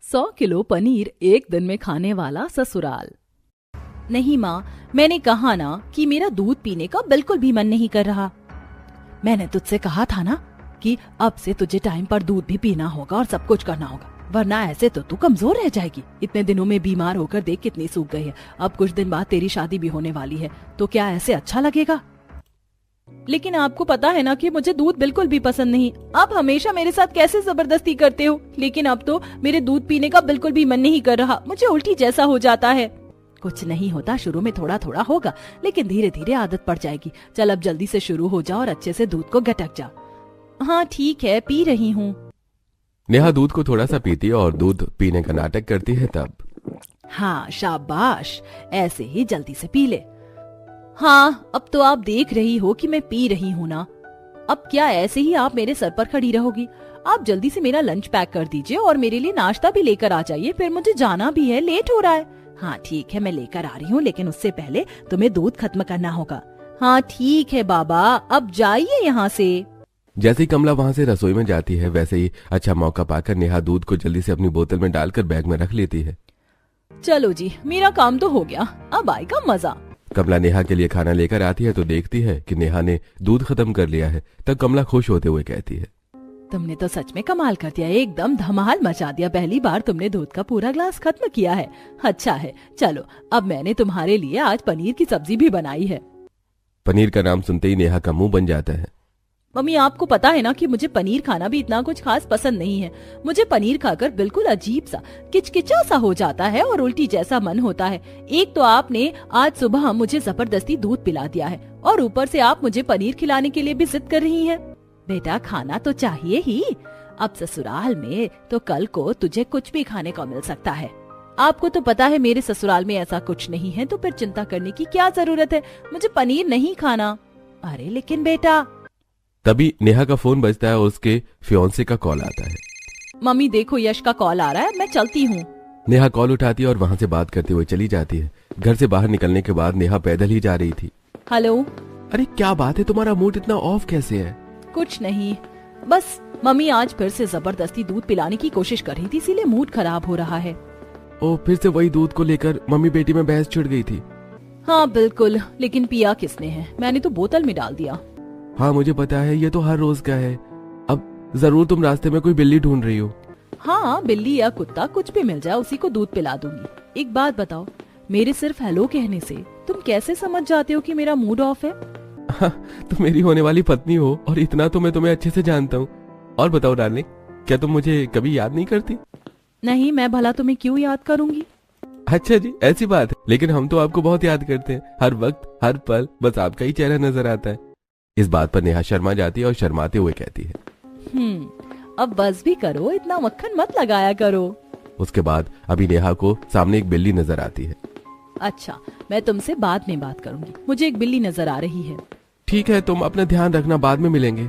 100 kilo paneer एक दिन में खाने वाला ससुराल। नहीं माँ, मैंने कहा ना कि मेरा दूध पीने का बिल्कुल भी मन नहीं कर रहा। मैंने तुझसे कहा था ना कि अब से तुझे टाइम पर दूध भी पीना होगा और सब कुछ करना होगा, वरना ऐसे तो तू कमजोर रह जाएगी। इतने दिनों में बीमार होकर देख कितनी सूख गई है। अब कुछ दिन बाद तेरी शादी भी होने वाली है, तो क्या ऐसे अच्छा लगेगा? लेकिन आपको पता है ना कि मुझे दूध बिल्कुल भी पसंद नहीं। आप हमेशा मेरे साथ कैसे जबरदस्ती करते हो। लेकिन अब तो मेरे दूध पीने का बिल्कुल भी मन नहीं कर रहा, मुझे उल्टी जैसा हो जाता है। कुछ नहीं होता, शुरू में थोड़ा थोड़ा होगा, लेकिन धीरे धीरे आदत पड़ जाएगी। चल अब जल्दी से शुरू हो जा और अच्छे से दूध को गटक जा। हाँ ठीक है, पी रही हूँ। नेहा दूध को थोड़ा सा पीती है और दूध पीने का नाटक करती है। तब हाँ शाबाश, ऐसे ही जल्दी से पी ले। हाँ अब तो आप देख रही हो कि मैं पी रही हूँ ना। अब क्या ऐसे ही आप मेरे सर पर खड़ी रहोगी? आप जल्दी से मेरा लंच पैक कर दीजिए और मेरे लिए नाश्ता भी लेकर आ जाइए, फिर मुझे जाना भी है, लेट हो रहा है। हाँ ठीक है, मैं लेकर आ रही हूँ, लेकिन उससे पहले तुम्हें दूध खत्म करना होगा। हाँ ठीक है बाबा, अब जाइए यहाँ से। जैसे ही कमला वहाँ से रसोई में जाती है, वैसे ही अच्छा मौका पाकर नेहा दूध को जल्दी से अपनी बोतल में डालकर बैग में रख लेती है। चलो जी, मेरा काम तो हो गया, अब आएगा मजा। कमला नेहा के लिए खाना लेकर आती है तो देखती है कि नेहा ने दूध खत्म कर लिया है। तब कमला खुश होते हुए कहती है, तुमने तो सच में कमाल कर दिया, एकदम धमाल मचा दिया। पहली बार तुमने दूध का पूरा ग्लास खत्म किया है। अच्छा है, चलो अब मैंने तुम्हारे लिए आज पनीर की सब्जी भी बनाई है। पनीर का नाम सुनते ही नेहा का मुंह बन जाता है। मम्मी आपको पता है ना कि मुझे पनीर खाना भी इतना कुछ खास पसंद नहीं है। मुझे पनीर खाकर बिल्कुल अजीब सा किचकिचा सा हो जाता है और उल्टी जैसा मन होता है। एक तो आपने आज सुबह मुझे जबरदस्ती दूध पिला दिया है और ऊपर से आप मुझे पनीर खिलाने के लिए भी जिद कर रही हैं। बेटा खाना तो चाहिए ही, अब ससुराल में तो कल को तुझे कुछ भी खाने को मिल सकता है। आपको तो पता है मेरे ससुराल में ऐसा कुछ नहीं है, तो फिर चिंता करने की क्या जरूरत है। मुझे पनीर नहीं खाना। अरे लेकिन बेटा। तभी नेहा का फोन बजता है और उसके फियांसे का कॉल आता है। मम्मी देखो, यश का कॉल आ रहा है, मैं चलती हूँ। नेहा कॉल उठाती है और वहाँ से बात करते हुए चली जाती है। घर से बाहर निकलने के बाद नेहा पैदल ही जा रही थी। हेलो। अरे क्या बात है, तुम्हारा मूड इतना ऑफ कैसे है? कुछ नहीं, बस मम्मी आज फिर से जबरदस्ती दूध पिलाने की कोशिश कर रही थी, इसीलिए मूड खराब हो रहा है। ओ, फिर से वही दूध को लेकर मम्मी बेटी में बहस छिड़ गई थी? हाँ बिल्कुल, लेकिन पिया किसने है? मैंने तो बोतल में डाल दिया। हाँ मुझे पता है, ये तो हर रोज का है। अब जरूर तुम रास्ते में कोई बिल्ली ढूंढ रही हो। हाँ बिल्ली या कुत्ता कुछ भी मिल जाए, उसी को दूध पिला दूंगी। एक बात बताओ, मेरे सिर्फ हेलो कहने से तुम कैसे समझ जाते हो कि मेरा मूड ऑफ है? हाँ, तुम मेरी होने वाली पत्नी हो और इतना तो मैं तुम्हें अच्छे से जानता हूँ। और बताओ डार्लिंग, क्या तुम मुझे कभी याद नहीं करती? नहीं, मैं भला तुम्हें क्यों याद करूंगी? अच्छा जी, ऐसी बात है। लेकिन हम तो आपको बहुत याद करते हैं, हर वक्त हर पल बस आपका ही चेहरा नजर आता है। इस बात पर नेहा शर्मा जाती है और शर्माते हुए कहती है, अब बस भी करो, इतना मक्खन मत लगाया करो। उसके बाद अभी नेहा को सामने एक बिल्ली नजर आती है। अच्छा, मैं तुमसे बाद में बात करूंगी, मुझे एक बिल्ली नजर आ रही है। ठीक है, तुम अपना ध्यान रखना, बाद में मिलेंगे।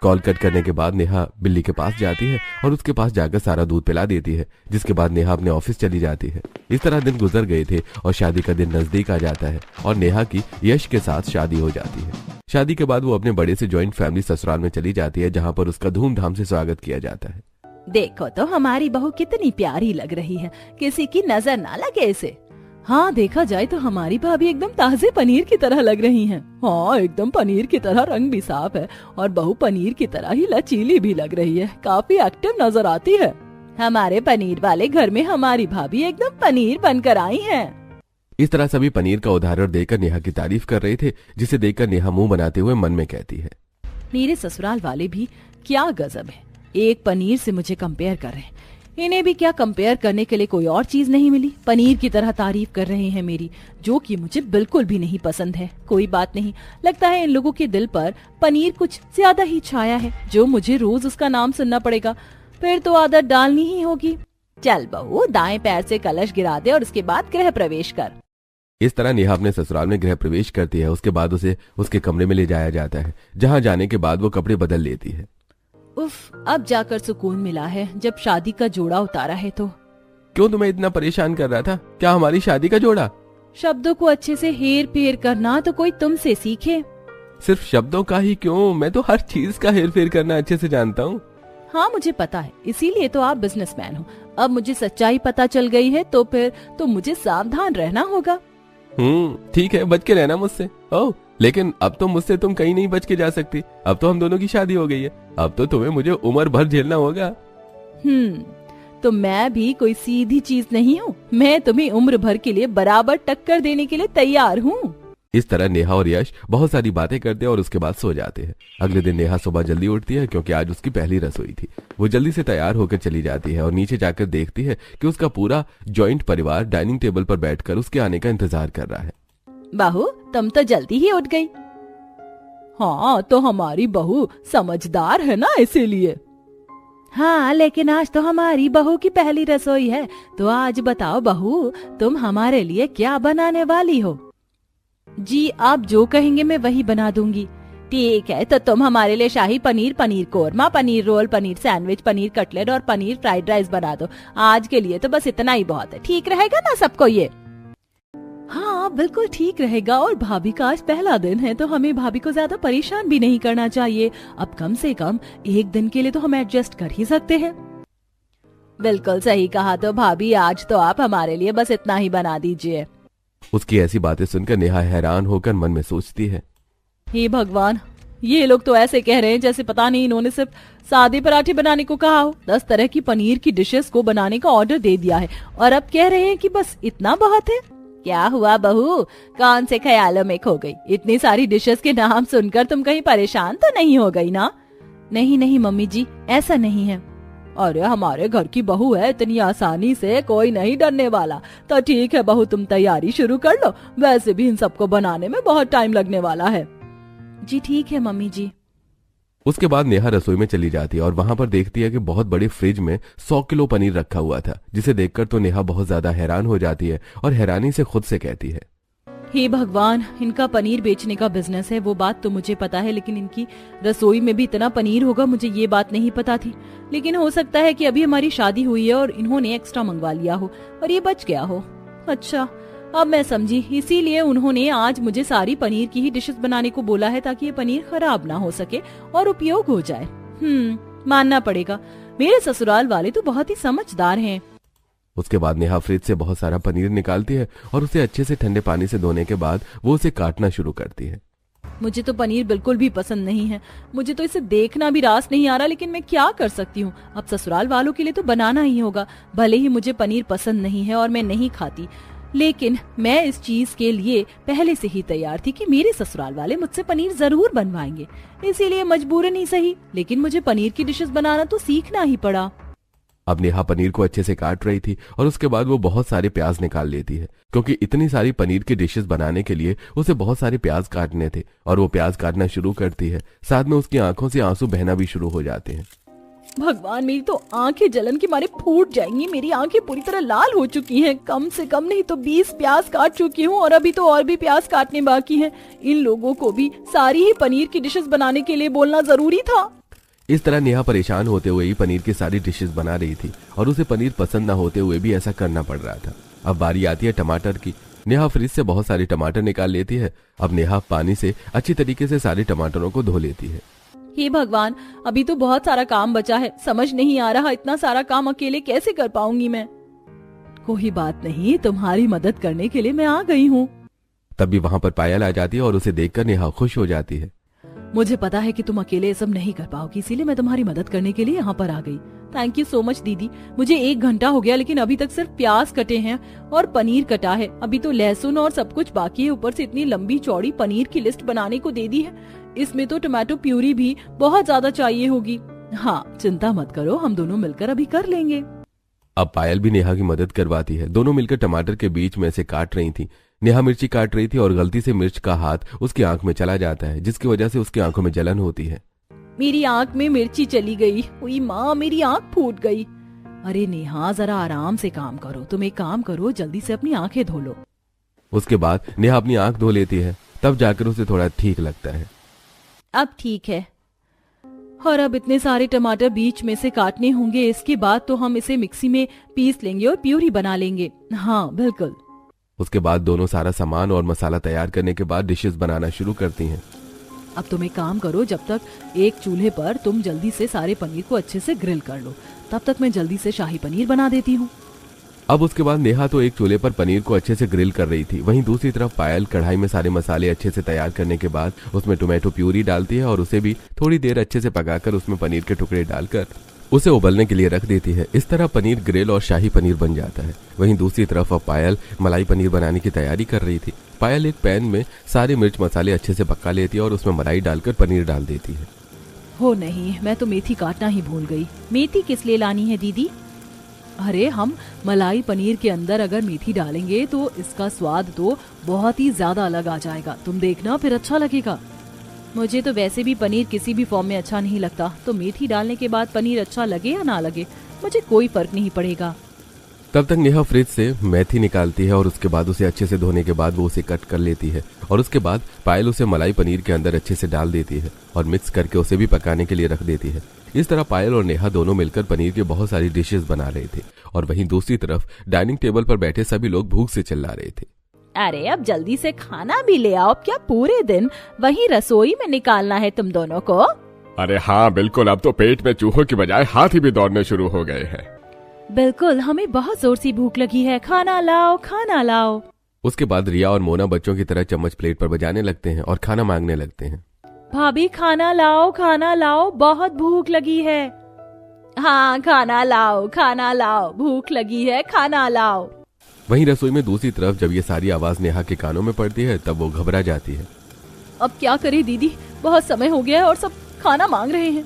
कॉल कट करने के बाद नेहा बिल्ली के पास जाती है और उसके पास जाकर सारा दूध पिला देती है, जिसके बाद नेहा अपने ऑफिस चली जाती है। इस तरह दिन गुजर गए थे और शादी का दिन नजदीक आ जाता है और नेहा की यश के साथ शादी हो जाती है। शादी के बाद वो अपने बड़े से ज्वाइंट फैमिली ससुराल में चली जाती है, जहाँ पर उसका धूमधाम से स्वागत किया जाता है। देखो तो हमारी बहू कितनी प्यारी लग रही है, किसी की नजर ना लगे इसे। हाँ देखा जाए तो हमारी भाभी एकदम ताजे पनीर की तरह लग रही हैं। हाँ एकदम पनीर की तरह, रंग भी साफ है और बहू पनीर की तरह ही लचीली भी लग रही है, काफी एक्टिव नजर आती है। हमारे पनीर वाले घर में हमारी भाभी एकदम पनीर बनकर आई हैं। इस तरह सभी पनीर का उदाहरण देकर नेहा की तारीफ कर रहे थे, जिसे देखकर नेहा मुंह बनाते हुए मन में कहती है, मेरे ससुराल वाले भी क्या गजब है, एक पनीर से मुझे कंपेयर कर रहे हैं। इन्हें भी क्या कंपेयर करने के लिए कोई और चीज नहीं मिली? पनीर की तरह तारीफ कर रहे हैं मेरी, जो कि मुझे बिल्कुल भी नहीं पसंद है। कोई बात नहीं, लगता है इन लोगों के दिल पर पनीर कुछ ज्यादा ही छाया है, जो मुझे रोज उसका नाम सुनना पड़ेगा। फिर तो आदत डालनी ही होगी। चल बहू, दाएं पैर से कलश गिरा दे और उसके बाद गृह प्रवेश कर। इस तरह नेहा अपने ससुराल में गृह प्रवेश करती है। उसके बाद उसे उसके कमरे में ले जाया जाता है, जहाँ जाने के बाद वो कपड़े बदल लेती है। उफ, अब जाकर सुकून मिला है, जब शादी का जोड़ा उतारा है तो। क्यों तुम्हें इतना परेशान कर रहा था? क्या हमारी शादी का जोड़ा? शब्दों को अच्छे से हेर फेर करना तो कोई तुमसे सीखे। सिर्फ शब्दों का ही क्यों, मैं तो हर चीज का हेर फेर करना अच्छे से जानता हूँ। हाँ मुझे पता है, इसीलिए तो आप बिजनेसमैन हो। अब मुझे सच्चाई पता चल गई है तो फिर तो मुझे सावधान रहना होगा। ठीक है, बच के रहना मुझसे। ओह, लेकिन अब तो मुझसे तुम कहीं नहीं बच के जा सकती। अब तो हम दोनों की शादी हो गई है। अब तो तुम्हें मुझे उम्र भर झेलना होगा। तो मैं भी कोई सीधी चीज नहीं हूँ। मैं तुम्हें उम्र भर के लिए बराबर टक्कर देने के लिए तैयार हूँ। इस तरह नेहा और यश बहुत सारी बातें करते हैं और उसके बाद सो जाते हैं। अगले दिन नेहा सुबह जल्दी उठती है क्योंकि आज उसकी पहली रसोई थी। वो जल्दी से तैयार होकर चली जाती है और नीचे जाकर देखती है कि उसका पूरा जॉइंट परिवार डाइनिंग टेबल पर बैठकर उसके आने का इंतजार कर रहा है। बहू, तुम तो जल्दी ही उठ गई। हाँ, तो हमारी बहू समझदार है ना, इसीलिए। हाँ, लेकिन आज तो हमारी बहू की पहली रसोई है। तो आज बताओ बहू, तुम हमारे लिए क्या बनाने वाली हो? जी, आप जो कहेंगे मैं वही बना दूंगी। ठीक है, तो तुम हमारे लिए shahi paneer, paneer korma, paneer roll, paneer sandwich, paneer cutlet और पनीर फ्राइड राइस बना दो। आज के लिए तो बस इतना ही बहुत है। ठीक रहेगा ना सबको ये? हाँ, बिल्कुल ठीक रहेगा। और भाभी का आज पहला दिन है तो हमें भाभी को ज्यादा परेशान भी नहीं करना चाहिए। अब कम से कम एक दिन के लिए तो हम एडजस्ट कर ही सकते हैं। बिल्कुल सही कहा। तो भाभी, आज तो आप हमारे लिए बस इतना ही बना दीजिए। उसकी ऐसी बातें सुनकर नेहा हैरान होकर मन में सोचती है, हे भगवान, ये लोग तो ऐसे कह रहे हैं जैसे पता नहीं इन्होंने सिर्फ सादे पराठे बनाने को कहा हो। 10 तरह की पनीर की डिशेस को बनाने का ऑर्डर दे दिया है और अब कह रहे हैं कि बस इतना बहुत है। क्या हुआ बहू, कौन से ख्यालों में खो गई? इतनी सारी डिशेस के नाम सुनकर तुम कहीं परेशान तो नहीं हो गई ना? नहीं नहीं मम्मी जी, ऐसा नहीं है। अरे, हमारे घर की बहू है, इतनी आसानी से कोई नहीं डरने वाला। तो ठीक है बहू, तुम तैयारी शुरू कर लो। वैसे भी इन सबको बनाने में बहुत टाइम लगने वाला है। जी ठीक है मम्मी जी। उसके बाद नेहा रसोई में चली जाती है और वहां पर देखती है कि बहुत बड़े फ्रिज में 100 किलो पनीर रखा हुआ था, जिसे देखकर तो नेहा बहुत ज्यादा हैरान हो जाती है और हैरानी से खुद से कहती है, हे भगवान, इनका पनीर बेचने का बिजनेस है, वो बात तो मुझे पता है, लेकिन इनकी रसोई में भी इतना पनीर होगा मुझे ये बात नहीं पता थी। लेकिन हो सकता है कि अभी हमारी शादी हुई है और इन्होंने एक्स्ट्रा मंगवा लिया हो और ये बच गया हो। अच्छा, अब मैं समझी, इसीलिए उन्होंने आज मुझे सारी पनीर की ही डिशेस बनाने को बोला है ताकि ये पनीर खराब ना हो सके और उपयोग हो जाए। मानना पड़ेगा, मेरे ससुराल वाले तो बहुत ही समझदार हैं। उसके बाद नेहा फ्रिज से बहुत सारा पनीर निकालती है और उसे अच्छे से ठंडे पानी से धोने के बाद वो उसे काटना शुरू करती है। मुझे तो पनीर बिल्कुल भी पसंद नहीं है। मुझे तो इसे देखना भी रास नहीं आ रहा, लेकिन मैं क्या कर सकती हूँ। अब ससुराल वालों के लिए तो बनाना ही होगा। भले ही मुझे पनीर पसंद नहीं है और मैं नहीं खाती, लेकिन मैं इस चीज के लिए पहले से ही तैयार थी कि मेरे ससुराल वाले मुझसे पनीर जरूर बनवाएंगे। इसीलिए मजबूरन ही सही, लेकिन मुझे पनीर की डिशेस बनाना तो सीखना ही पड़ा। अब नेहा पनीर को अच्छे से काट रही थी और उसके बाद वो बहुत सारे प्याज निकाल लेती है, क्योंकि इतनी सारी पनीर की डिशेस बनाने के लिए उसे बहुत सारे प्याज काटने थे। और वो प्याज काटना शुरू करती है, साथ में उसकी आंखों से आंसू बहना भी शुरू हो जाते हैं। भगवान, मेरी तो आंखें जलन के मारे फूट जाएंगी। मेरी आंखें पूरी तरह लाल हो चुकी हैं। कम से कम नहीं तो 20 प्याज काट चुकी हूँ और अभी तो और भी प्याज काटने बाकी हैं। इन लोगों को भी सारी ही पनीर की डिशेस बनाने के लिए बोलना जरूरी था। इस तरह नेहा परेशान होते हुए ही पनीर की सारी डिशेस बना रही थी और उसे पनीर पसंद न होते हुए भी ऐसा करना पड़ रहा था। अब बारी आती है टमाटर की। नेहा फ्रिज से बहुत सारे टमाटर निकाल लेती है। अब नेहा पानी से अच्छी तरीके से सारे टमाटरों को धो लेती है। हे भगवान, अभी तो बहुत सारा काम बचा है। समझ नहीं आ रहा इतना सारा काम अकेले कैसे कर पाऊंगी मैं। कोई बात नहीं, तुम्हारी मदद करने के लिए मैं आ गई हूँ। तभी वहाँ पर पायल आ जाती है और उसे देखकर नेहा खुश हो जाती है। मुझे पता है कि तुम अकेले सब नहीं कर पाओगी, इसीलिए मैं तुम्हारी मदद करने के लिए यहाँ पर आ गई। थैंक यू सो मच दीदी। मुझे 1 घंटा हो गया, लेकिन अभी तक सिर्फ प्याज कटे हैं और पनीर कटा है। अभी तो लहसुन और सब कुछ बाकी है। ऊपर से इतनी लंबी चौड़ी पनीर की लिस्ट बनाने को दे दी है। इसमें तो टमाटो प्यूरी भी बहुत ज्यादा चाहिए होगी। हाँ, चिंता मत करो, हम दोनों मिलकर अभी कर लेंगे। अब पायल भी नेहा की मदद करवाती है। दोनों मिलकर टमाटर के बीच में से काट रही थी। नेहा मिर्ची काट रही थी और गलती से मिर्च का हाथ उसकी आंख में चला जाता है, जिसकी वजह से उसकी आंखों में जलन होती है। मेरी आंख में मिर्ची चली गई। हुई माँ, मेरी आंख फूट गई। अरे नेहा, जरा आराम से काम करो। तुम एक काम करो, जल्दी से अपनी आंखें धो लो। उसके बाद नेहा अपनी आंख धो लेती है, तब जाकर उसे थोड़ा ठीक लगता है। अब ठीक है। और अब इतने सारे टमाटर बीच में से काटने होंगे। इसके बाद तो हम इसे मिक्सी में पीस लेंगे और प्यूरी बना लेंगे। हाँ बिल्कुल। उसके बाद दोनों सारा सामान और मसाला तैयार करने के बाद डिशेस बनाना शुरू करती हैं। अब तुम एक काम करो, जब तक एक चूल्हे पर तुम जल्दी से सारे पनीर को अच्छे से ग्रिल कर लो, तब तक मैं जल्दी से शाही पनीर बना देती हूँ। अब उसके बाद नेहा तो एक चूल्हे पर पनीर को अच्छे से ग्रिल कर रही थी, वहीं दूसरी तरफ पायल कढ़ाई में सारे मसाले अच्छे से तैयार करने के बाद उसमें टोमेटो प्यूरी डालती है और उसे भी थोड़ी देर अच्छे से पकाकर उसमें पनीर के टुकड़े डालकर उसे उबलने के लिए रख देती है। इस तरह पनीर ग्रिल और शाही पनीर बन जाता है। वहीं दूसरी तरफ अब पायल मलाई पनीर बनाने की तैयारी कर रही थी। पायल एक पैन में सारे मिर्च मसाले अच्छे से पका लेती है और उसमें मलाई डालकर पनीर डाल देती है। हो नहीं, मैं तो मेथी काटना ही भूल गई। मेथी किस लिए लानी है दीदी? अरे हम मलाई पनीर के अंदर अगर मेथी डालेंगे तो इसका स्वाद तो बहुत ही ज्यादा अलग आ जाएगा, तुम देखना फिर अच्छा लगेगा। मुझे तो वैसे भी पनीर किसी भी फॉर्म में अच्छा नहीं लगता, तो मेथी डालने के बाद पनीर अच्छा लगे या ना लगे मुझे कोई फर्क नहीं पड़ेगा। तब तक नेहा फ्रिज से मेथी निकालती है और उसके बाद उसे अच्छे से धोने के बाद वो उसे कट कर लेती है और उसके बाद पायल उसे मलाई पनीर के अंदर अच्छे से डाल देती है और मिक्स करके उसे भी पकाने के लिए रख देती है। इस तरह पायल और नेहा दोनों मिलकर पनीर की बहुत सारी डिशेस बना रहे थे और वहीं दूसरी तरफ डाइनिंग टेबल पर बैठे सभी लोग भूख से चिल्ला रहे थे। अरे अब जल्दी से खाना भी ले आओ, क्या पूरे दिन वही रसोई में निकालना है तुम दोनों को? अरे हाँ बिल्कुल, अब तो पेट में चूहों की बजाय हाथी भी दौड़ने शुरू हो गए हैं। बिल्कुल, हमें बहुत जोर से भूख लगी है, खाना लाओ खाना लाओ। उसके बाद रिया और मोना बच्चों की तरह चम्मच प्लेट पर बजाने लगते हैं और खाना मांगने लगते हैं। भाभी खाना लाओ, बहुत भूख लगी है। हाँ खाना लाओ, भूख लगी है, खाना लाओ। वहीं रसोई में दूसरी तरफ जब ये सारी आवाज नेहा के कानों में पड़ती है तब वो घबरा जाती है। अब क्या करें दीदी, बहुत समय हो गया है और सब खाना मांग रहे हैं।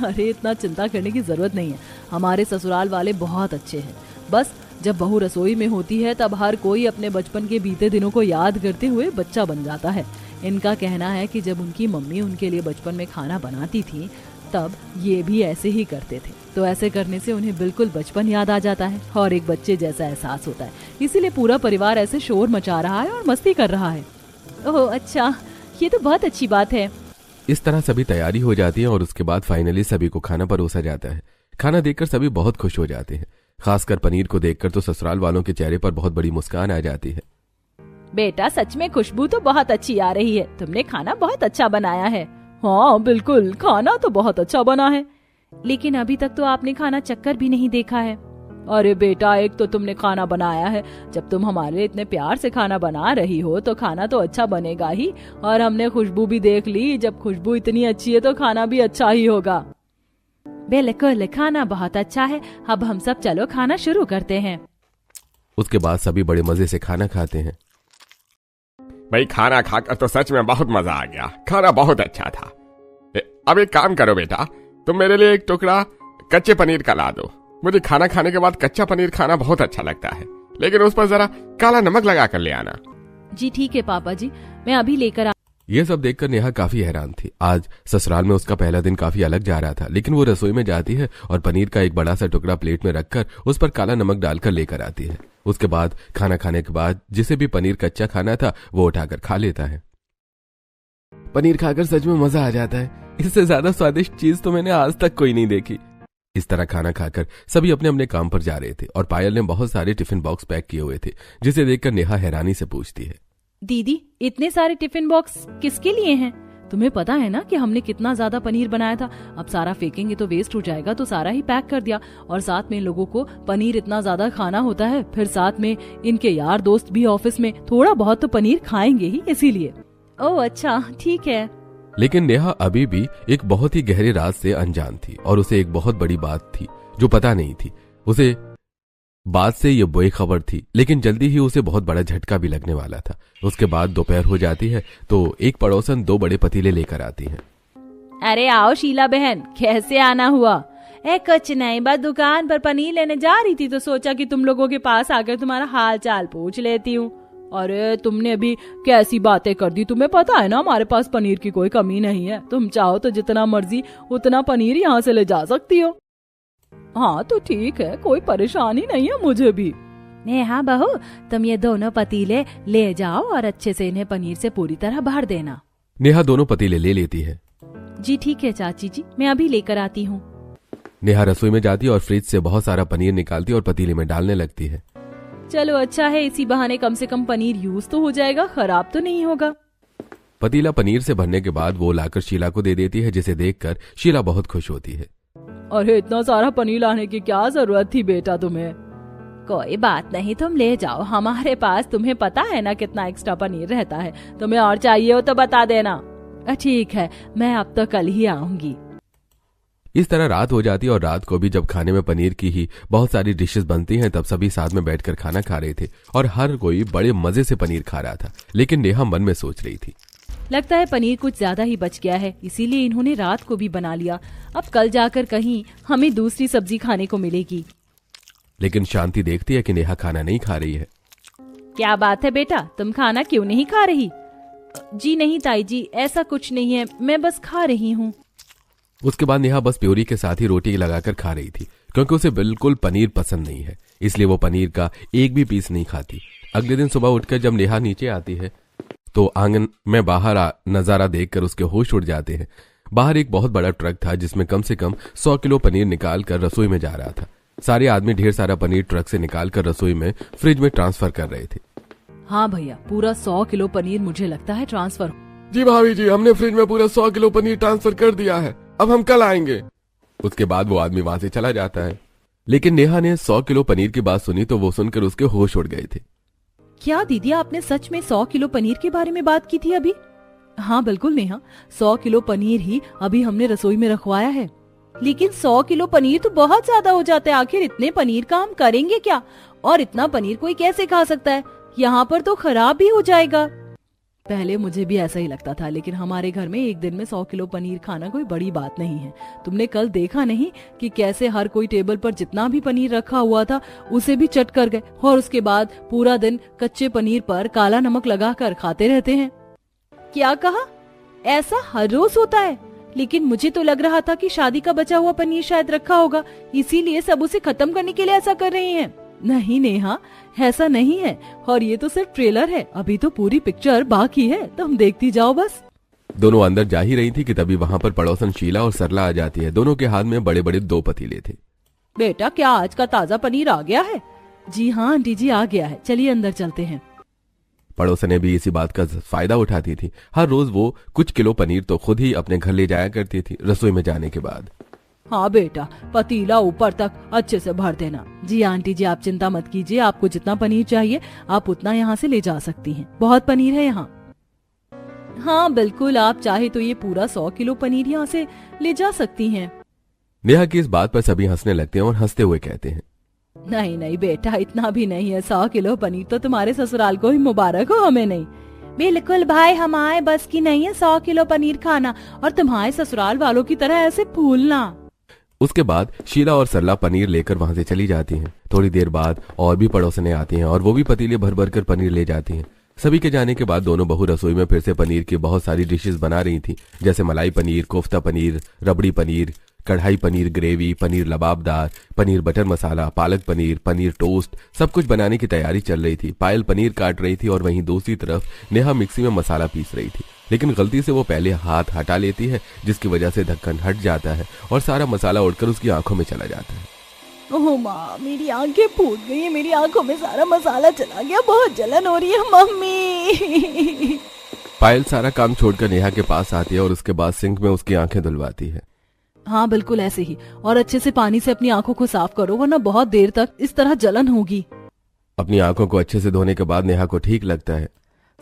अरे इतना चिंता करने की जरूरत नहीं है, हमारे ससुराल वाले बहुत अच्छे हैं। बस जब बहू रसोई में होती है तब हर कोई अपने बचपन के बीते दिनों को याद करते हुए बच्चा बन जाता है। इनका कहना है कि जब उनकी मम्मी उनके लिए बचपन में खाना बनाती थी तब ये भी ऐसे ही करते थे, तो ऐसे करने से उन्हें बिल्कुल बचपन याद आ जाता है और एक बच्चे जैसा एहसास होता है। इसीलिए पूरा परिवार ऐसे शोर मचा रहा है और मस्ती कर रहा है। ओह अच्छा, ये तो बहुत अच्छी बात है। इस तरह सभी तैयारी हो जाती है और उसके बाद फाइनली सभी को खाना परोसा जाता है। खाना देखकर सभी बहुत खुश हो जाते हैं, खासकर पनीर को देखकर तो ससुराल वालों के चेहरे पर बहुत बड़ी मुस्कान आ जाती है। बेटा सच में खुशबू तो बहुत अच्छी आ रही है, तुमने खाना बहुत अच्छा बनाया है। हाँ बिल्कुल, खाना तो बहुत अच्छा बना है, लेकिन अभी तक तो आपने खाना चक्कर भी नहीं देखा है। अरे बेटा, एक तो तुमने खाना बनाया है, जब तुम हमारे लिए इतने प्यार से खाना बना रही हो तो खाना तो अच्छा बनेगा ही, और हमने खुशबू भी देख ली, जब खुशबू इतनी अच्छी है तो खाना भी अच्छा ही होगा। बिल्कुल, खाना बहुत अच्छा है, अब हम सब चलो खाना शुरू करते हैं। उसके बाद सभी बड़े मजे से खाना खाते हैं। भाई खाना खाकर तो सच में बहुत मजा आ गया, खाना बहुत अच्छा था। अब एक काम करो बेटा, तुम मेरे लिए एक टुकड़ा कच्चे पनीर का ला दो। मुझे खाना खाने के बाद कच्चा पनीर खाना बहुत अच्छा लगता है, लेकिन उस पर जरा काला नमक लगा कर ले आना। जी ठीक है पापा जी, मैं अभी लेकर ये सब देखकर नेहा काफी हैरान थी। आज ससुराल में उसका पहला दिन काफी अलग जा रहा था, लेकिन वो रसोई में जाती है और पनीर का एक बड़ा सा टुकड़ा प्लेट में रखकर उस पर काला नमक डालकर लेकर आती है। उसके बाद खाना खाने के बाद जिसे भी पनीर कच्चा खाना था वो उठाकर खा लेता है। पनीर खाकर सच में मजा आ जाता है, इससे ज्यादा स्वादिष्ट चीज तो मैंने आज तक कोई नहीं देखी। इस तरह खाना खाकर सभी अपने अपने काम पर जा रहे थे और पायल ने बहुत सारे टिफिन बॉक्स पैक किए हुए थे, जिसे देखकर नेहा हैरानी से पूछती है, दीदी इतने सारे टिफिन बॉक्स किसके लिए हैं? तुम्हें पता है ना कि हमने कितना ज्यादा पनीर बनाया था, अब सारा फेंकेंगे तो वेस्ट हो जाएगा, तो सारा ही पैक कर दिया। और साथ में लोगों को पनीर इतना ज्यादा खाना होता है, फिर साथ में इनके यार दोस्त भी ऑफिस में थोड़ा बहुत तो पनीर खाएंगे ही, इसीलिए। ओह अच्छा ठीक है। लेकिन नेहा अभी भी एक बहुत ही गहरे राज से अनजान थी और उसे एक बहुत बड़ी बात थी जो पता नहीं थी। उसे बात से ये बुरी खबर थी, लेकिन जल्दी ही उसे बहुत बड़ा झटका भी लगने वाला था। उसके बाद दोपहर हो जाती है तो एक पड़ोसन 2 बड़े पतीले लेकर आती है। अरे आओ शीला बहन, कैसे आना हुआ? कुछ नहीं, बस दुकान पर पनीर लेने जा रही थी तो सोचा कि तुम लोगों के पास आकर तुम्हारा हाल चाल पूछ लेती हूँ। अरे तुमने अभी कैसी बातें कर दी, तुम्हें पता है ना हमारे पास पनीर की कोई कमी नहीं है, तुम चाहो तो जितना मर्जी उतना पनीर यहाँ से ले जा सकती हो। हाँ तो ठीक है, कोई परेशानी नहीं है मुझे भी। नेहा बहू, तुम ये दोनों पतीले ले जाओ और अच्छे से इन्हें पनीर से पूरी तरह भर देना। नेहा दोनों पतीले ले लेती है। जी ठीक है चाची जी, मैं अभी लेकर आती हूँ। नेहा रसोई में जाती है और फ्रिज से बहुत सारा पनीर निकालती है और पतीले में डालने लगती है। चलो अच्छा है, इसी बहाने कम से कम पनीर यूज तो हो जाएगा, खराब तो नहीं होगा। पतीला पनीर से भरने के बाद वो लाकर शीला को दे देती है, जिसे देखकर शीला बहुत खुश होती है। अरे इतना सारा पनीर लाने की क्या जरूरत थी बेटा तुम्हें? कोई बात नहीं, तुम ले जाओ, हमारे पास तुम्हें पता है ना कितना एक्स्ट्रा पनीर रहता है। तुम्हें और चाहिए हो तो बता देना। ठीक है, मैं अब तो कल ही आऊंगी। इस तरह रात हो जाती है और रात को भी जब खाने में पनीर की ही बहुत सारी डिशेस बनती हैं, तब सभी साथ में बैठकर खाना खा रहे थे और हर कोई बड़े मजे से पनीर खा रहा था। लेकिन नेहा मन में सोच रही थी, लगता है पनीर कुछ ज्यादा ही बच गया है, इसीलिए इन्होंने रात को भी बना लिया। अब कल जाकर कहीं हमें दूसरी सब्जी खाने को मिलेगी। लेकिन शांति देखती है कि नेहा खाना नहीं खा रही है। क्या बात है बेटा, तुम खाना क्यों नहीं खा रही? जी नहीं ताई जी, ऐसा कुछ नहीं है, मैं बस खा रही हूँ। उसके बाद नेहा बस प्योरी के साथ ही रोटी लगाकर खा रही थी, क्योंकि उसे बिल्कुल पनीर पसंद नहीं है, इसलिए वो पनीर का एक भी पीस नहीं खाती। अगले दिन सुबह उठकर जब नेहा नीचे आती है तो आंगन में बाहर नजारा देखकर उसके होश उड़ जाते हैं। बाहर एक बहुत बड़ा ट्रक था जिसमें कम से कम 100 किलो पनीर निकाल कर रसोई में जा रहा था। सारे आदमी ढेर सारा पनीर ट्रक से निकाल कर रसोई में फ्रिज में ट्रांसफर कर रहे थे। हाँ भैया, पूरा 100 किलो पनीर मुझे लगता है ट्रांसफर। जी भाभी जी, हमने फ्रिज में पूरा 100 किलो पनीर ट्रांसफर कर दिया है, अब हम कल आएंगे। उसके बाद वो आदमी वहां से चला जाता है। लेकिन नेहा ने 100 किलो पनीर की बात सुनी तो वो सुनकर उसके होश उड़ गए थे। क्या दीदी, आपने सच में 100 किलो पनीर के बारे में बात की थी अभी? हाँ बिल्कुल नेहा, 100 किलो पनीर ही अभी हमने रसोई में रखवाया है। लेकिन 100 किलो पनीर तो बहुत ज्यादा हो जाता है, आखिर इतने पनीर का हम करेंगे क्या? और इतना पनीर कोई कैसे खा सकता है? यहाँ पर तो खराब भी हो जाएगा। पहले मुझे भी ऐसा ही लगता था, लेकिन हमारे घर में एक दिन में 100 किलो पनीर खाना कोई बड़ी बात नहीं है। तुमने कल देखा नहीं कि कैसे हर कोई टेबल पर जितना भी पनीर रखा हुआ था उसे भी चट कर गए, और उसके बाद पूरा दिन कच्चे पनीर पर काला नमक लगाकर खाते रहते हैं। क्या कहा? ऐसा हर रोज होता है? लेकिन मुझे तो लग रहा था कि शादी का बचा हुआ पनीर शायद रखा होगा, इसीलिए सब उसे खत्म करने के लिए ऐसा कर रहे हैं। नहीं नेहा, ऐसा नहीं है, और ये तो सिर्फ ट्रेलर है, अभी तो पूरी पिक्चर बाकी है, तुम देखती जाओ बस। दोनों अंदर जा ही रही थी कि तभी वहां पर पड़ोसन शीला और सरला आ जाती है। दोनों के हाथ में बड़े बड़े 2 पतीले थे। बेटा, क्या आज का ताजा पनीर आ गया है? जी हाँ आंटी जी, आ गया है, चलिए अंदर चलते हैं। पड़ोसने भी इसी बात का फायदा उठाती थी। हर रोज वो कुछ किलो पनीर तो खुद ही अपने घर ले जाया करती थी रसोई में जाने के बाद। हाँ बेटा, पतीला ऊपर तक अच्छे से भर देना। जी आंटी जी, आप चिंता मत कीजिए, आपको जितना पनीर चाहिए आप उतना यहाँ से ले जा सकती हैं, बहुत पनीर है यहाँ। हाँ बिल्कुल, आप चाहे तो ये पूरा 100 किलो पनीर यहाँ से ले जा सकती हैं। नेहा की इस बात पर सभी हंसने लगते हैं और हंसते हुए कहते हैं, नहीं नहीं बेटा, इतना भी नहीं है, 100 किलो पनीर तो तुम्हारे ससुराल को ही मुबारक हो, हमें नहीं। बिल्कुल भाई, हमारे बस की नहीं है 100 किलो पनीर खाना, और तुम्हारे ससुराल वालों की तरह ऐसे फूलना। उसके बाद शीला और सरला पनीर लेकर वहां से चली जाती हैं। थोड़ी देर बाद और भी पड़ोसने आती हैं और वो भी पतीले भर भर कर पनीर ले जाती हैं। सभी के जाने के बाद दोनों बहू रसोई में फिर से पनीर की बहुत सारी डिशेस बना रही थी, जैसे मलाई पनीर, कोफ्ता पनीर, रबड़ी पनीर, कढ़ाई पनीर ग्रेवी, पनीर लबाबदार, पनीर बटर मसाला, पालक पनीर, पनीर टोस्ट, सब कुछ बनाने की तैयारी चल रही थी। पायल पनीर काट रही थी और वहीं दूसरी तरफ नेहा मिक्सी में मसाला पीस रही थी, लेकिन गलती से वो पहले हाथ हटा लेती है, जिसकी वजह से ढक्कन हट जाता है और सारा मसाला उड़कर उसकी आंखों में चला जाता है। ओह माँ, मेरी आंखें फूट गई है, मेरी आंखों में सारा मसाला चला गया, बहुत जलन हो रही है मम्मी। पायल सारा काम छोड़कर नेहा के पास आती है और उसके बाद सिंक में उसकी आंखें धुलवाती है। हाँ बिल्कुल ऐसे ही, और अच्छे से पानी से अपनी आंखों को साफ करो, वरना बहुत देर तक इस तरह जलन होगी। अपनी आंखों को अच्छे से धोने के बाद नेहा को ठीक लगता है।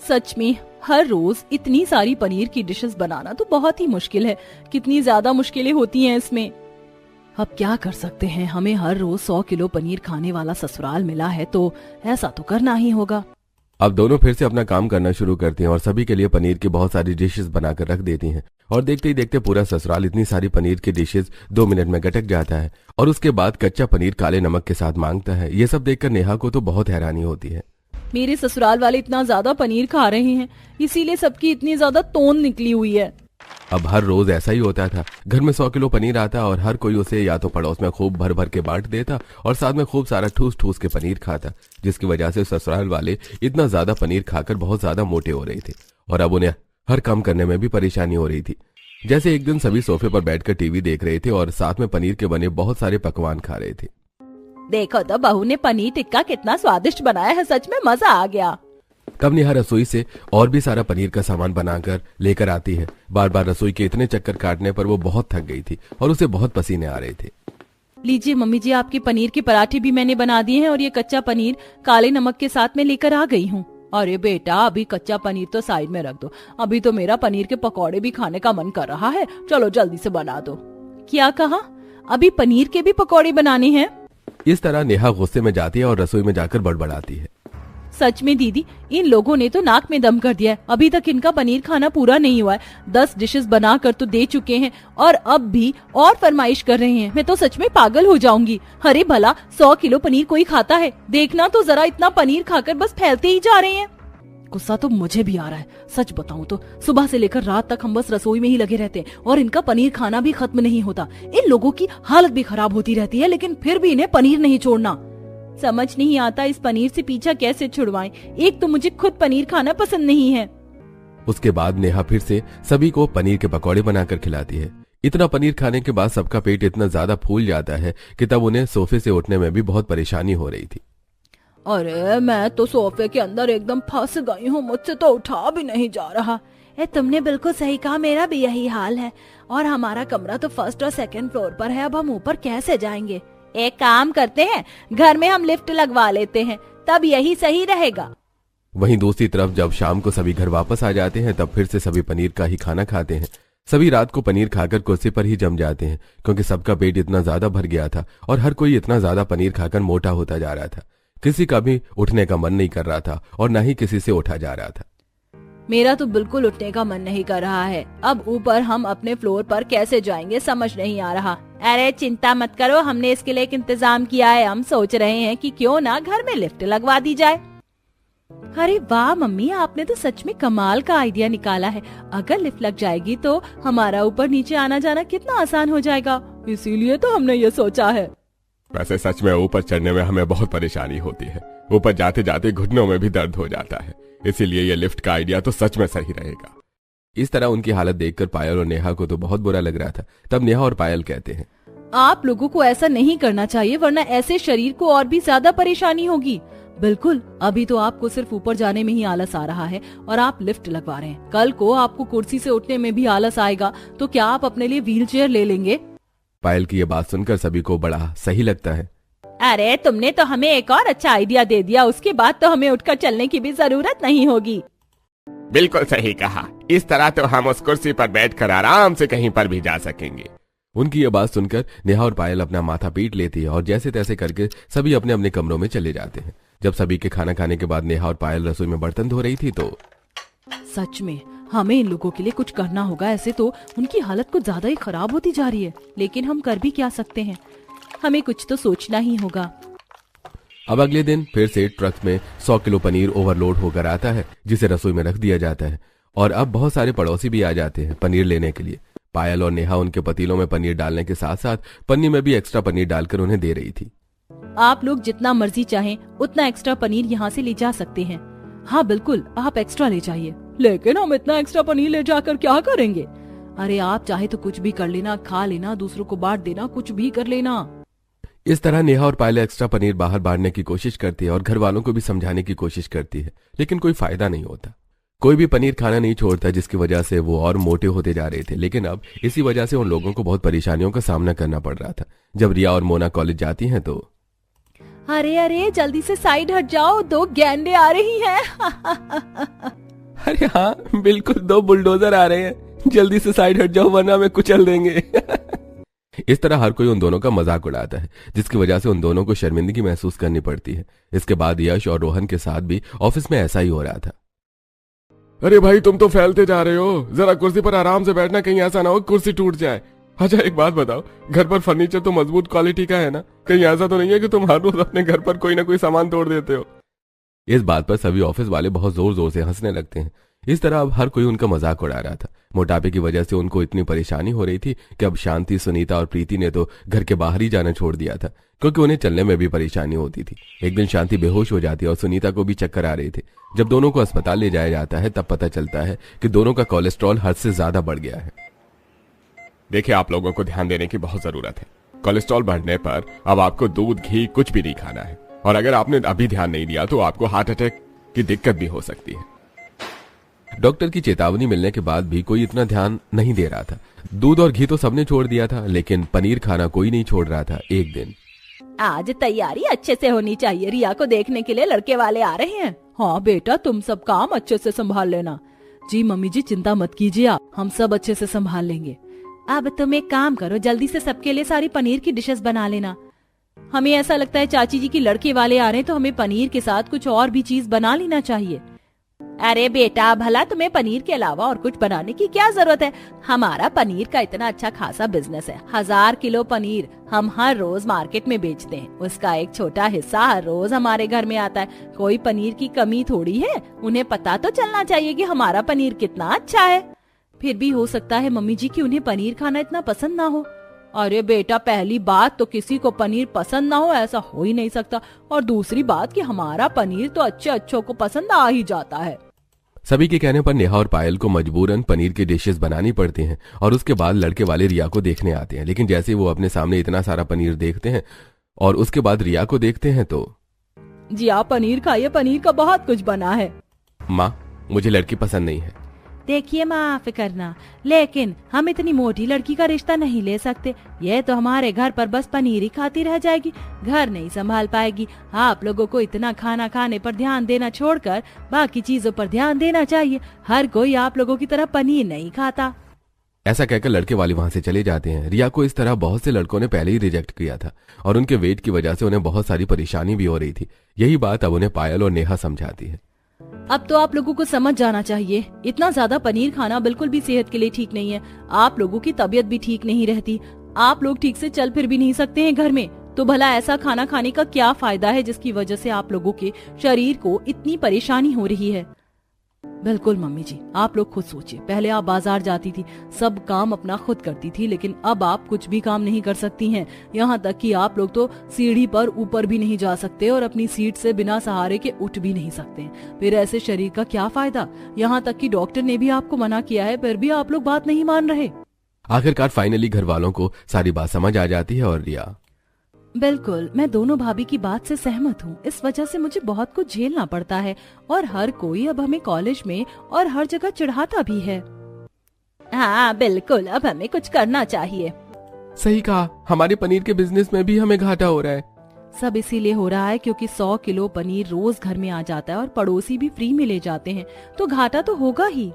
सच में हर रोज इतनी सारी पनीर की डिशेस बनाना तो बहुत ही मुश्किल है, कितनी ज्यादा मुश्किलें होती हैं इसमें। अब क्या कर सकते हैं, हमें हर रोज 100 किलो पनीर खाने वाला ससुराल मिला है तो ऐसा तो करना ही होगा। अब दोनों फिर से अपना काम करना शुरू करती हैं और सभी के लिए पनीर की बहुत सारी डिशेस बनाकर रख देती हैं, और देखते ही देखते पूरा ससुराल इतनी सारी पनीर की डिशेस 2 मिनट में गटक जाता है और उसके बाद कच्चा पनीर काले नमक के साथ मांगता है। ये सब देखकर नेहा को तो बहुत हैरानी होती है। मेरे ससुराल वाले इतना ज्यादा पनीर खा रहे हैं, इसीलिए सबकी इतनी ज्यादा तोंद निकली हुई है। अब हर रोज ऐसा ही होता था, घर में 100 किलो पनीर आता और हर कोई उसे या तो पड़ोस में खूब भर भर के बांट देता और साथ में खूब सारा ठूस ठूस के पनीर खाता, जिसकी वजह से ससुराल वाले इतना ज्यादा पनीर खाकर बहुत ज्यादा मोटे हो रहे थे और अब उन्हें हर काम करने में भी परेशानी हो रही थी। जैसे एक दिन सभी सोफे पर बैठकर टीवी देख रहे थे और साथ में पनीर के बने बहुत सारे पकवान खा रहे थे। देखो तो बहू ने पनीर टिक्का कितना स्वादिष्ट बनाया है, सच में मजा आ गया। तब नेहा रसोई से और भी सारा पनीर का सामान बनाकर लेकर आती है। बार बार रसोई के इतने चक्कर काटने पर वो बहुत थक गई थी और उसे बहुत पसीने आ रहे थे। लीजिए मम्मी जी, आपके पनीर के पराठे भी मैंने बना दिए हैं और ये कच्चा पनीर काले नमक के साथ में लेकर आ गई हूँ। अरे बेटा, अभी कच्चा पनीर तो साइड में रख दो, अभी तो मेरा पनीर के पकौड़े भी खाने का मन कर रहा है, चलो जल्दी से बना दो। क्या कहा? अभी पनीर के भी पकौड़े बनाने हैं? इस तरह नेहा गुस्से में जाती है और रसोई में जाकर बड़बड़ाती है। सच में दीदी, इन लोगों ने तो नाक में दम कर दिया है। अभी तक इनका पनीर खाना पूरा नहीं हुआ है। 10 डिशेस बना कर तो दे चुके हैं और अब भी और फरमाइश कर रहे हैं। मैं तो सच में पागल हो जाऊंगी। अरे भला 100 किलो पनीर कोई खाता है? देखना तो जरा, इतना पनीर खाकर बस फैलते ही जा रहे हैं। गुस्सा तो मुझे भी आ रहा है। सच बताऊं तो सुबह से लेकर रात तक हम बस रसोई में ही लगे रहते हैं और इनका पनीर खाना भी खत्म नहीं होता। इन लोगों की हालत भी खराब होती रहती है, लेकिन फिर भी इन्हें पनीर नहीं छोड़ना। समझ नहीं आता इस पनीर से पीछा कैसे छुड़वाएं। एक तो मुझे खुद पनीर खाना पसंद नहीं है। उसके बाद नेहा फिर से सभी को पनीर के पकौड़े बनाकर खिलाती है। इतना पनीर खाने के बाद सबका पेट इतना ज्यादा फूल जाता है कि तब उन्हें सोफे से उठने में भी बहुत परेशानी हो रही थी। अरे मैं तो सोफे के अंदर एकदम फंस गई हूँ, मुझसे तो उठा भी नहीं जा रहा। तुमने बिल्कुल सही कहा, मेरा भी यही हाल है। और हमारा कमरा तो फर्स्ट और सेकंड फ्लोर पर है, अब हम ऊपर कैसे जाएंगे? एक काम करते हैं, घर में हम लिफ्ट लगवा लेते हैं, तब यही सही रहेगा। वहीं दूसरी तरफ जब शाम को सभी घर वापस आ जाते हैं तब फिर से सभी पनीर का ही खाना खाते हैं। सभी रात को पनीर खाकर कुर्सी पर ही जम जाते हैं क्योंकि सबका पेट इतना ज्यादा भर गया था और हर कोई इतना ज्यादा पनीर खाकर मोटा होता जा रहा था। किसी का भी उठने का मन नहीं कर रहा था और न ही किसी से उठा जा रहा था। मेरा तो बिल्कुल उठने का मन नहीं कर रहा है। अब ऊपर हम अपने फ्लोर पर कैसे जाएंगे समझ नहीं आ रहा। अरे चिंता मत करो, हमने इसके लिए एक इंतजाम किया है। हम सोच रहे हैं कि क्यों ना घर में लिफ्ट लगवा दी जाए। अरे वाह मम्मी, आपने तो सच में कमाल का आइडिया निकाला है। अगर लिफ्ट लग जाएगी तो हमारा ऊपर नीचे आना जाना कितना आसान हो जाएगा, इसीलिए तो हमने ये सोचा है। वैसे सच में ऊपर चढ़ने में हमें बहुत परेशानी होती है। ऊपर जाते जाते घुटनों में भी दर्द हो जाता है, इसीलिए ये लिफ्ट का आइडिया तो सच में सही रहेगा। इस तरह उनकी हालत देखकर पायल और नेहा को तो बहुत बुरा लग रहा था। तब नेहा और पायल कहते हैं, आप लोगों को ऐसा नहीं करना चाहिए, वरना ऐसे शरीर को और भी ज्यादा परेशानी होगी। बिल्कुल, अभी तो आपको सिर्फ ऊपर जाने में ही आलस आ रहा है और आप लिफ्ट लगवा रहे हैं। कल को आपको कुर्सी से उठने में भी आलस आएगा तो क्या आप अपने लिए व्हील चेयर ले लेंगे? पायल की ये बात सुनकर सभी को बड़ा सही लगता है। अरे तुमने तो हमें एक और अच्छा आइडिया दे दिया, उसके बाद तो हमें उठकर चलने की भी जरूरत नहीं होगी। बिल्कुल सही कहा, इस तरह तो हम उस कुर्सी पर बैठकर आराम से कहीं पर भी जा सकेंगे। उनकी ये बात सुनकर नेहा और पायल अपना माथा पीट लेती है और जैसे तैसे करके सभी अपने अपने कमरों में चले जाते हैं। जब सभी के खाना खाने के बाद नेहा और पायल रसोई में बर्तन धो रही थी तो सच में हमें इन लोगों के लिए कुछ करना होगा। ऐसे तो उनकी हालत कुछ ज्यादा ही खराब होती जा रही है, लेकिन हम कर भी क्या सकते हैं? हमें कुछ तो सोचना ही होगा। अब अगले दिन फिर से ट्रक में 100 किलो पनीर ओवरलोड होकर आता है, जिसे रसोई में रख दिया जाता है और अब बहुत सारे पड़ोसी भी आ जाते हैं पनीर लेने के लिए। पायल और नेहा उनके पतीलों में पनीर डालने के साथ साथ पन्नी में भी एक्स्ट्रा पनीर डालकर उन्हें दे रही थी। आप लोग जितना मर्जी चाहें उतना एक्स्ट्रा पनीर यहाँ से ले जा सकते हैं। हाँ बिल्कुल, आप एक्स्ट्रा ले जाइए। लेकिन हम इतना एक्स्ट्रा पनीर ले जाकर क्या करेंगे? अरे आप चाहे तो कुछ भी कर लेना, खा लेना, दूसरों को बांट देना, कुछ भी कर लेना। इस तरह नेहा और पायल एक्स्ट्रा पनीर बाहर बांटने की कोशिश करती है और घर वालों को भी समझाने की कोशिश करती है, लेकिन कोई फायदा नहीं होता। कोई भी पनीर खाना नहीं छोड़ता, जिसकी वजह से वो और मोटे होते जा रहे थे। लेकिन अब इसी वजह से उन लोगों को बहुत परेशानियों का सामना करना पड़ रहा था। जब रिया और मोना कॉलेज जाती हैं तो अरे अरे जल्दी से साइड हट जाओ, 2 गैंडे आ रही हैं। अरे हाँ बिल्कुल, 2 बुलडोजर आ रहे हैं, जल्दी से साइड हट जाओ वरना हमें कुचल देंगे। इस तरह हर कोई उन दोनों का मजाक उड़ाता है, जिसकी वजह से उन दोनों को शर्मिंदगी महसूस करनी पड़ती है। इसके बाद यश और रोहन के साथ भी ऑफिस में ऐसा ही हो रहा था। अरे भाई तुम तो फैलते जा रहे हो, जरा कुर्सी पर आराम से बैठना, कहीं ऐसा ना हो कुर्सी टूट जाए। अच्छा एक बात बताओ, घर पर फर्नीचर तो मजबूत क्वालिटी का है ना? कहीं ऐसा तो नहीं है कि तुम हर रोज अपने घर पर कोई ना कोई सामान तोड़ देते हो? इस बात पर सभी ऑफिस वाले बहुत जोर जोर से हंसने लगते हैं। इस तरह अब हर कोई उनका मजाक उड़ा रहा था। मोटापे की वजह से उनको इतनी परेशानी हो रही थी कि अब शांति, सुनीता और प्रीति ने तो घर के बाहर ही जाना छोड़ दिया था, क्योंकि उन्हें चलने में भी परेशानी होती थी। एक दिन शांति बेहोश हो जाती है और सुनीता को भी चक्कर आ रहे थे। जब दोनों को अस्पताल ले जाया जाता है तब पता चलता है कि दोनों का कोलेस्ट्रॉल हद से ज्यादा बढ़ गया है। देखिए आप लोगों को ध्यान देने की बहुत जरूरत है। कोलेस्ट्रॉल बढ़ने पर अब आपको दूध, घी कुछ भी नहीं खाना है, और अगर आपने अभी ध्यान नहीं दिया तो आपको हार्ट अटैक कि दिक्कत भी हो सकती है। डॉक्टर की चेतावनी मिलने के बाद भी कोई इतना ध्यान नहीं दे रहा था। दूध और घी तो सबने छोड़ दिया था, लेकिन पनीर खाना कोई नहीं छोड़ रहा था। एक दिन, आज तैयारी अच्छे से होनी चाहिए, रिया को देखने के लिए लड़के वाले आ रहे हैं। हाँ बेटा, तुम सब काम अच्छे से संभाल लेना। जी मम्मी जी, चिंता मत कीजिए आप, हम सब अच्छे से संभाल लेंगे। अब तुम एक काम करो, जल्दी से सबके लिए सारी पनीर की डिशेस बना लेना। हमें ऐसा लगता है चाची जी की लड़के वाले आ रहे हैं, तो हमें पनीर के साथ कुछ और भी चीज बना लेना चाहिए। अरे बेटा, भला तुम्हें पनीर के अलावा और कुछ बनाने की क्या जरूरत है? हमारा पनीर का इतना अच्छा खासा बिजनेस है। 1000 किलो पनीर हम हर रोज मार्केट में बेचते हैं। उसका एक छोटा हिस्सा हर रोज हमारे घर में आता है। कोई पनीर की कमी थोड़ी है। उन्हें पता तो चलना चाहिए कि हमारा पनीर कितना अच्छा है। फिर भी हो सकता है मम्मी जी कि उन्हें पनीर खाना इतना पसंद ना हो। अरे बेटा, पहली बात तो किसी को पनीर पसंद ना हो ऐसा हो ही नहीं सकता, और दूसरी बात कि हमारा पनीर तो अच्छों को पसंद आ ही जाता है। सभी के कहने पर नेहा और पायल को मजबूरन पनीर की डिशेस बनानी पड़ती हैं और उसके बाद लड़के वाले रिया को देखने आते हैं। लेकिन जैसे वो अपने सामने इतना सारा पनीर देखते हैं और उसके बाद रिया को देखते हैं तो, जी आप पनीर खाइए, पनीर का बहुत कुछ बना है। माँ, मुझे लड़की पसंद नहीं है। देखिए माफ करना, लेकिन हम इतनी मोटी लड़की का रिश्ता नहीं ले सकते। ये तो हमारे घर पर बस पनीर ही खाती रह जाएगी, घर नहीं संभाल पाएगी। आप लोगों को इतना खाना खाने पर ध्यान देना छोड़कर बाकी चीजों पर ध्यान देना चाहिए। हर कोई आप लोगों की तरह पनीर नहीं खाता। ऐसा कहकर लड़के वाले वहां से चले जाते हैं। रिया को इस तरह बहुत से लड़कों ने पहले ही रिजेक्ट किया था और उनके वेट की वजह से उन्हें बहुत सारी परेशानी भी हो रही थी। यही बात अब उन्हें पायल और नेहा समझाती है। अब तो आप लोगों को समझ जाना चाहिए, इतना ज्यादा पनीर खाना बिल्कुल भी सेहत के लिए ठीक नहीं है। आप लोगों की तबीयत भी ठीक नहीं रहती। आप लोग ठीक से चल फिर भी नहीं सकते हैं घर में, तो भला ऐसा खाना खाने का क्या फायदा है जिसकी वजह से आप लोगों के शरीर को इतनी परेशानी हो रही है? बिल्कुल मम्मी जी, आप लोग खुद सोचिए। पहले आप बाजार जाती थी, सब काम अपना खुद करती थी, लेकिन अब आप कुछ भी काम नहीं कर सकती हैं। यहाँ तक कि आप लोग तो सीढ़ी पर ऊपर भी नहीं जा सकते और अपनी सीट से बिना सहारे के उठ भी नहीं सकते। फिर ऐसे शरीर का क्या फायदा? यहाँ तक कि डॉक्टर ने भी आपको मना किया है, फिर भी आप लोग बात नहीं मान रहे। आखिरकार फाइनली घर वालों को सारी बात समझ आ जाती है और रिया, बिल्कुल, मैं दोनों भाभी की बात से सहमत हूँ। इस वजह से मुझे बहुत कुछ झेलना पड़ता है और हर कोई अब हमें कॉलेज में और हर जगह चिढ़ाता भी है। हाँ बिल्कुल, अब हमें कुछ करना चाहिए। सही कहा, हमारे पनीर के बिजनेस में भी हमें घाटा हो रहा है। सब इसीलिए हो रहा है क्योंकि 100 किलो पनीर रोज घर में आ जाता है और पड़ोसी भी फ्री में ले जाते हैं, तो घाटा तो होगा ही।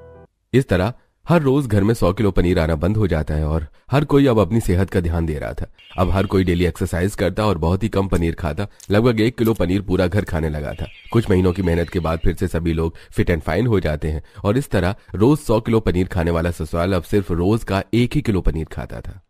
इस तरह हर रोज घर में 100 किलो पनीर आना बंद हो जाता है और हर कोई अब अपनी सेहत का ध्यान दे रहा था। अब हर कोई डेली एक्सरसाइज करता और बहुत ही कम पनीर खाता। लगभग 1 किलो पनीर पूरा घर खाने लगा था। कुछ महीनों की मेहनत के बाद फिर से सभी लोग फिट एंड फाइन हो जाते हैं और इस तरह रोज 100 किलो पनीर खाने वाला ससुराल अब सिर्फ रोज का 1 ही किलो पनीर खाता था।